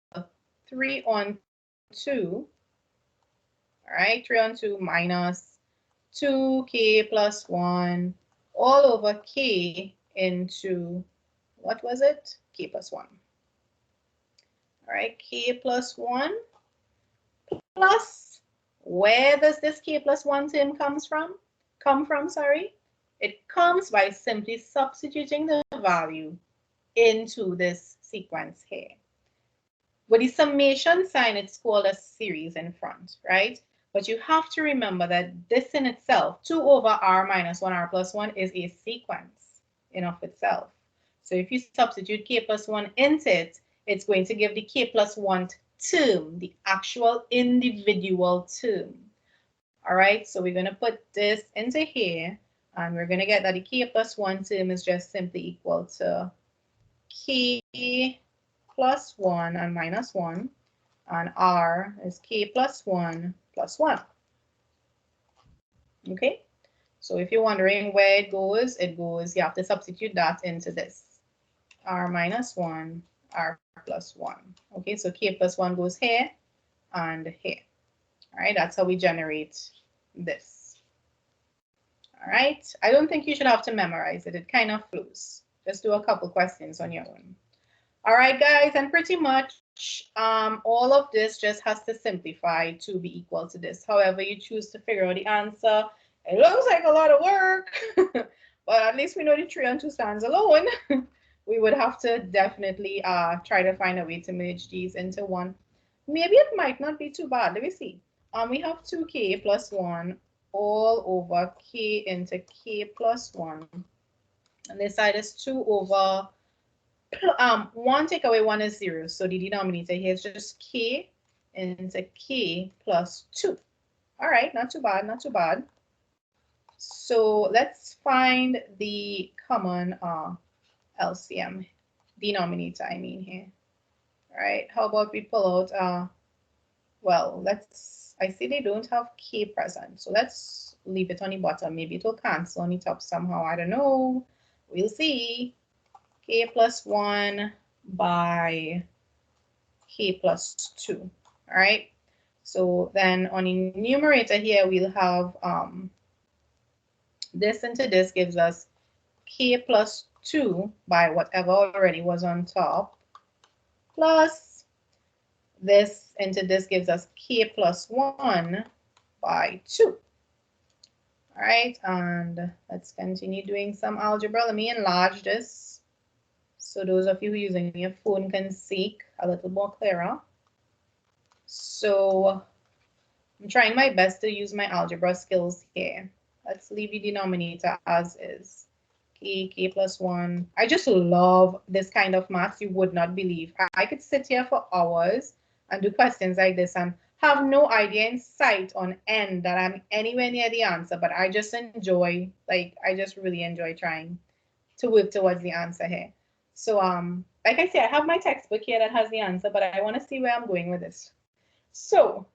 3 on 2. All right, 3 on 2 minus 2k plus 1 all over k into, what was it? K plus 1. All right, k plus 1 plus, where does this k plus 1 term come from? Sorry. It comes by simply substituting the value into this sequence here. With the summation sign, it's called a series in front, right? But you have to remember that this in itself, 2 over r minus 1, r plus 1, is a sequence in of itself. So if you substitute k plus 1 into it, it's going to give the k plus 1 term, the actual individual term. All right, so we're going to put this into here. And we're going to get that the k plus 1 term is just simply equal to k plus 1 and minus 1. And r is k plus 1 plus 1. Okay? So if you're wondering where it goes, you have to substitute that into this. R minus 1, R plus 1. Okay, so k plus 1 goes here and here. All right, that's how we generate this. All right, I don't think you should have to memorize it. It kind of flows. Just do a couple questions on your own. All right, guys, and pretty much all of this just has to simplify to be equal to this. However you choose to figure out the answer, it looks like a lot of work, but at least we know the 3 and 2 stands alone. We would have to definitely try to find a way to merge these into one. Maybe it might not be too bad. Let me see. We have 2k plus 1 all over k into k plus 1. And this side is 2 over 1 take away 1 is 0. So the denominator here is just k into k plus 2. All right, not too bad, not too bad. So let's find the common LCM denominator, I mean here. All right, how about we pull out, well, I see they don't have k present, so let's leave it on the bottom. Maybe it will cancel on the top somehow, I don't know. We'll see. K plus 1 by k plus 2, all right? So then on the numerator here, we'll have this into this gives us k plus 2 by whatever already was on top, plus this into this gives us k plus 1 by 2. All right, and let's continue doing some algebra. Let me enlarge this so those of you who are using your phone can see a little more clearer. So I'm trying my best to use my algebra skills here. Let's leave the denominator as is. K plus 1. I just love this kind of math. You would not believe. I could sit here for hours and do questions like this and have no idea in sight on end that I'm anywhere near the answer, but I just enjoy, I just really enjoy trying to work towards the answer here. So like I said, I have my textbook here that has the answer, but I want to see where I'm going with this. So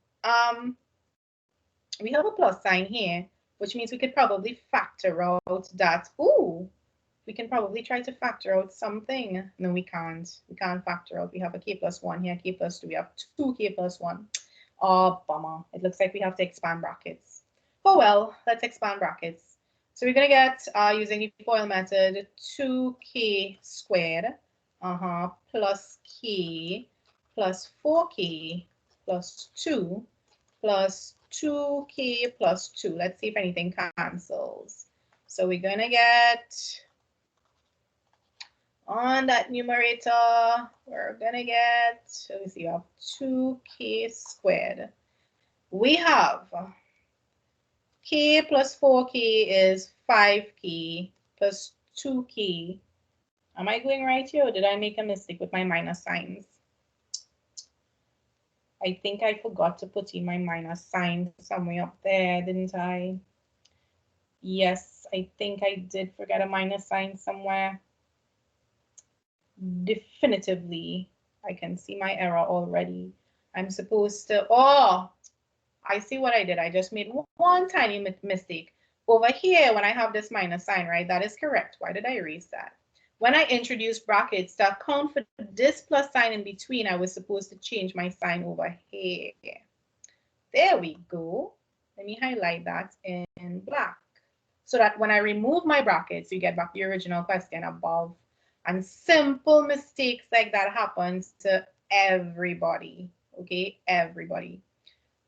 we have a plus sign here, which means we could probably factor out that. Ooh, we can probably try to factor out something. No, we can't. We can't factor out. We have a k plus 1 here, k plus 2. We have 2k plus 1. Oh, bummer. It looks like we have to expand brackets. Oh, well, let's expand brackets. So we're going to get, using the FOIL method, 2k squared plus k plus 4k plus 2 plus 2k plus 2. Let's see if anything cancels. So we're going to get, on that numerator, we're going to get, let me see, you have 2k squared. We have k plus 4k is 5k plus 2k. Am I going right here, or did I make a mistake with my minus signs? I think I forgot to put in my minus sign somewhere up there, didn't I? Yes, I think I did forget a minus sign somewhere. Definitively, I can see my error already. I'm supposed to, oh, I see what I did. I just made one tiny mistake. Over here, when I have this minus sign, right, that is correct. Why did I erase that? When I introduced brackets to account for this plus sign in between, I was supposed to change my sign over here. There we go. Let me highlight that in black, so that when I remove my brackets, you get back the original question above. And simple mistakes like that happens to everybody, okay? Everybody.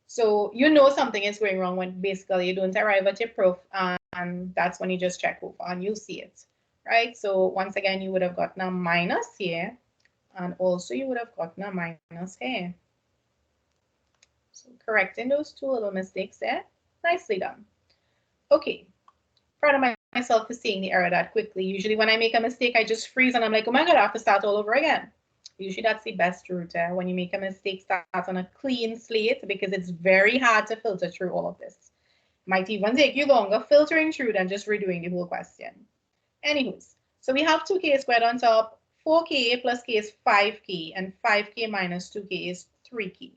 So you know something is going wrong when basically you don't arrive at your proof, and that's when you just check over and you'll see it, right? So once again, you would have gotten a minus here, and also you would have gotten a minus here. So correcting those two little mistakes there, nicely done. Okay, proud of myself for seeing the error that quickly. Usually when I make a mistake, I just freeze and I'm like, oh my God, I have to start all over again. Usually that's the best route. When you make a mistake, start on a clean slate, because it's very hard to filter through all of this. Might even take you longer filtering through than just redoing the whole question. Anyways, so we have 2k squared on top, 4k plus k is 5k, and 5k minus 2k is 3k.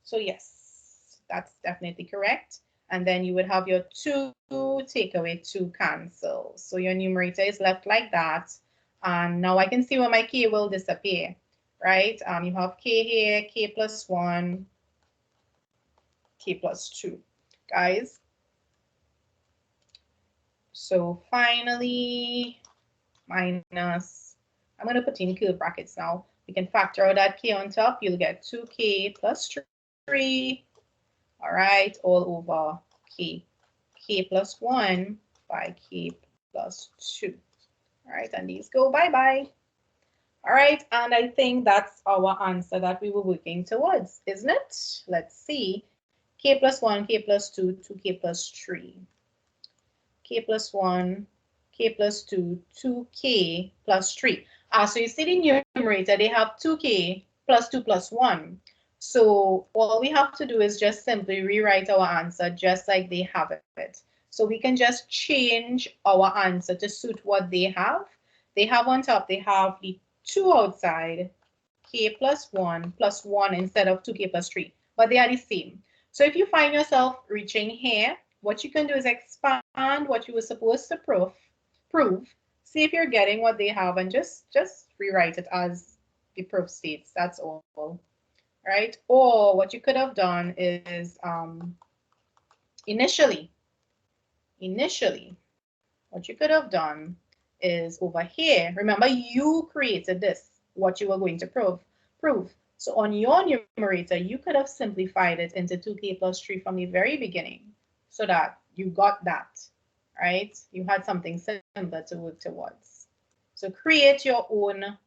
So yes, that's definitely correct. And then you would have your 2 take away 2 cancel. So your numerator is left like that. And now I can see where my k will disappear, right? You have k here, k plus 1, k plus 2, guys. So finally, minus, I'm going to put in curly brackets now. We can factor out that k on top. You'll get 2k plus 3. All right, all over k. K plus 1 by k plus 2. All right, and these go bye-bye. All right, and I think that's our answer that we were working towards, isn't it? Let's see. K plus 1, k plus 2, 2k plus 3. K plus 1, k plus 2, 2k plus 3. So you see the numerator, they have 2k plus 2 plus 1. So all we have to do is just simply rewrite our answer just like they have it. So we can just change our answer to suit what they have. They have on top, they have the 2 outside, k plus 1 instead of 2k plus 3, but they are the same. So if you find yourself reaching here, what you can do is expand what you were supposed to prove, see if you're getting what they have, and just rewrite it as the proof states. That's all. Right? Or what you could have done is initially, what you could have done is over here. Remember, you created this, what you were going to prove. So on your numerator, you could have simplified it into 2k plus 3 from the very beginning so that you got that, right? You had something similar to work towards. So create your own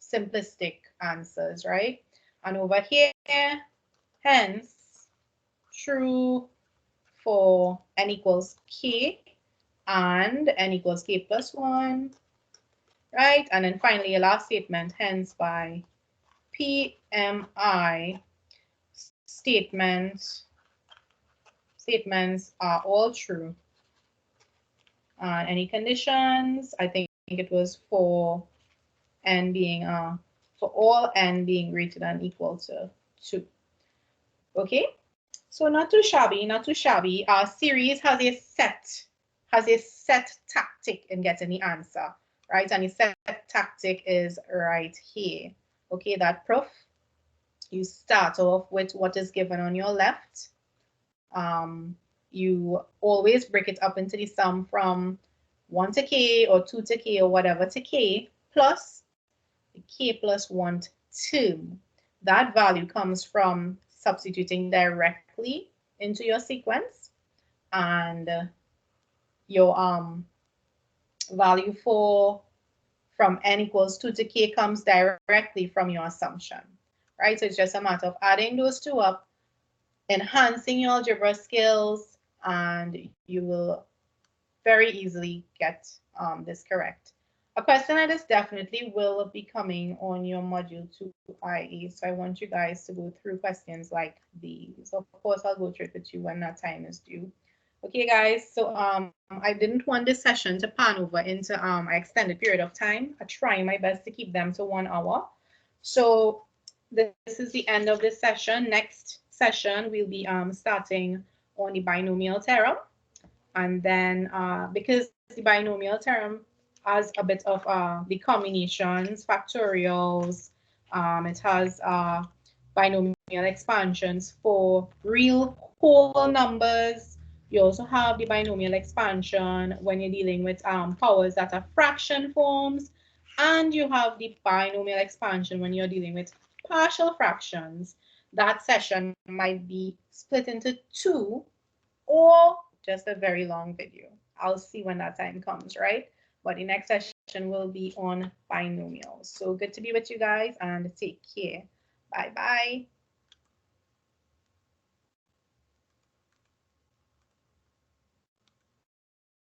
simplistic answers, right? And over here, hence, true for n equals k and n equals k plus 1, right? And then finally, a last statement, hence by PMI statements are all true. Any conditions? I think it was for n being for all n being greater than or equal to 2. Okay, so not too shabby, not too shabby. Our series has a set tactic in getting the answer, right? And the set tactic is right here. Okay, that proof. You start off with what is given on your left. You always break it up into the sum from 1 to k or 2 to k or whatever to k plus the k plus 1 term. That value comes from substituting directly into your sequence, and your value from n equals 2 to k comes directly from your assumption, right? So it's just a matter of adding those two up, enhancing your algebra skills, and you will very easily get this correct. A question like this definitely will be coming on your module 2 IA. So I want you guys to go through questions like these. Of course, I'll go through it with you when that time is due. Okay, guys, so I didn't want this session to pan over into an extended period of time. I'm trying my best to keep them to 1 hour. So this is the end of this session. Next session, we'll be starting on the binomial theorem. And then because the binomial theorem has a bit of the combinations, factorials, it has binomial expansions for real whole numbers. You also have the binomial expansion when you're dealing with powers that are fraction forms, and you have the binomial expansion when you're dealing with partial fractions. That session might be split into 2 or just a very long video. I'll see when that time comes, right? But the next session will be on binomials. So good to be with you guys, and take care. Bye-bye.